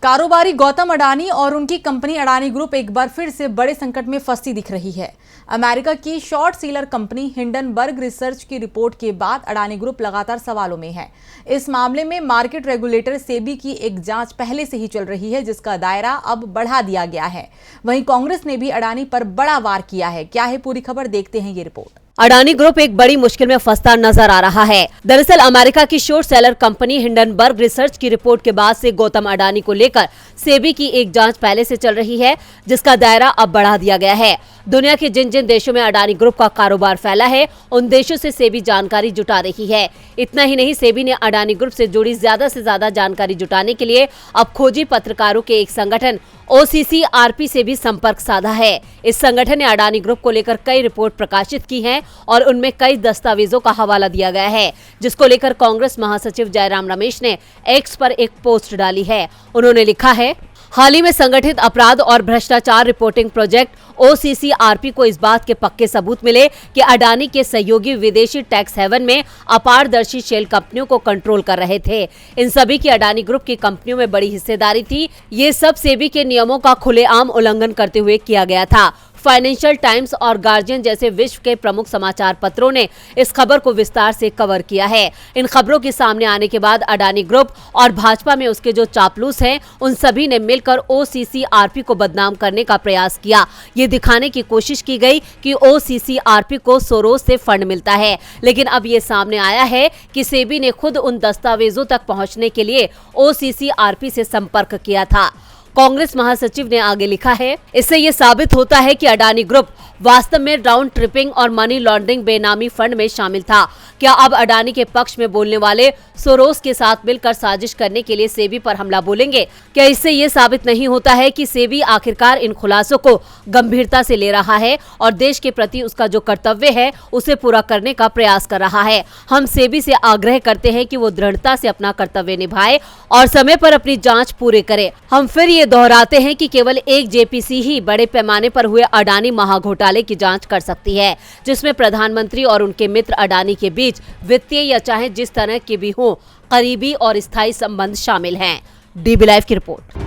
कारोबारी गौतम अडानी और उनकी कंपनी अडानी ग्रुप एक बार फिर से बड़े संकट में फंसी दिख रही है। अमेरिका की short seller company Hindenburg research की रिपोर्ट के बाद अडानी ग्रुप लगातार सवालों में है। इस मामले में मार्केट रेगुलेटर सेबी की एक जांच पहले से ही चल रही है, जिसका दायरा अब बढ़ा दिया गया है। वहीं कांग्रेस ने भी अडानी पर बड़ा वार किया है। क्या है पूरी खबर, देखते हैं ये रिपोर्ट। अडानी ग्रुप एक बड़ी मुश्किल में फंसता नजर आ रहा है। दरअसल अमेरिका की short seller company Hindenburg research की रिपोर्ट के बाद से गौतम अडानी को लेकर सेबी की एक जांच पहले से चल रही है, जिसका दायरा अब बढ़ा दिया गया है। दुनिया के जिन जिन देशों में अडानी ग्रुप का कारोबार फैला है, उन देशों से सेबी जानकारी जुटा रही है। इतना ही नहीं, सेबी ने अडानी ग्रुप से जुड़ी ज्यादा से ज्यादा जानकारी जुटाने के लिए अब खोजी पत्रकारों के एक संगठन OCCRP से भी संपर्क साधा है। इस संगठन ने अडानी ग्रुप को लेकर कई रिपोर्ट प्रकाशित की हैं और उनमें कई दस्तावेजों का हवाला दिया गया है, जिसको लेकर कांग्रेस महासचिव जयराम रमेश ने एक्स पर एक पोस्ट डाली है। उन्होंने लिखा है, हाल ही में संगठित अपराध और भ्रष्टाचार रिपोर्टिंग प्रोजेक्ट OCCRP को इस बात के पक्के सबूत मिले कि अडानी के सहयोगी विदेशी टैक्स हेवन में अपारदर्शी शेल कंपनियों को कंट्रोल कर रहे थे। इन सभी की अडानी ग्रुप की कंपनियों में बड़ी हिस्सेदारी थी। ये सब सेबी के नियमों का खुलेआम उल्लंघन करते हुए किया गया था। फाइनेंशियल टाइम्स और गार्जियन जैसे विश्व के प्रमुख समाचार पत्रों ने इस खबर को विस्तार से कवर किया है। इन खबरों के सामने आने के बाद अडानी ग्रुप और भाजपा में उसके जो चापलूस हैं, उन सभी ने मिलकर OCCRP को बदनाम करने का प्रयास किया। ये दिखाने की कोशिश की गई कि OCCRP को सोरोस से फंड मिलता है, लेकिन अब ये सामने आया है कि सेबी ने खुद उन दस्तावेजों तक पहुंचने के लिए OCCRP से संपर्क किया था। कांग्रेस महासचिव ने आगे लिखा है, इससे ये साबित होता है कि अडानी ग्रुप वास्तव में राउंड ट्रिपिंग और मनी लॉन्ड्रिंग बेनामी फंड में शामिल था। क्या अब अडानी के पक्ष में बोलने वाले सोरोस के साथ मिलकर साजिश करने के लिए सेबी पर हमला बोलेंगे? क्या इससे ये साबित नहीं होता है कि सेबी आखिरकार इन खुलासों को गंभीरता से ले रहा है और देश के प्रति उसका जो कर्तव्य है उसे पूरा करने का प्रयास कर रहा है? हम सेबी से आग्रह करते हैं कि वो दृढ़ता से अपना कर्तव्य निभाए और समय पर अपनी जाँच पूरी करे। हम फिर ये दोहराते हैं कि केवल एक JPC ही बड़े पैमाने पर हुए अडानी महाघोटाले की जांच कर सकती है, जिसमें प्रधानमंत्री और उनके मित्र अडानी के बीच वित्तीय या चाहे जिस तरह के भी हो करीबी और स्थायी संबंध शामिल हैं। DB लाइव की रिपोर्ट।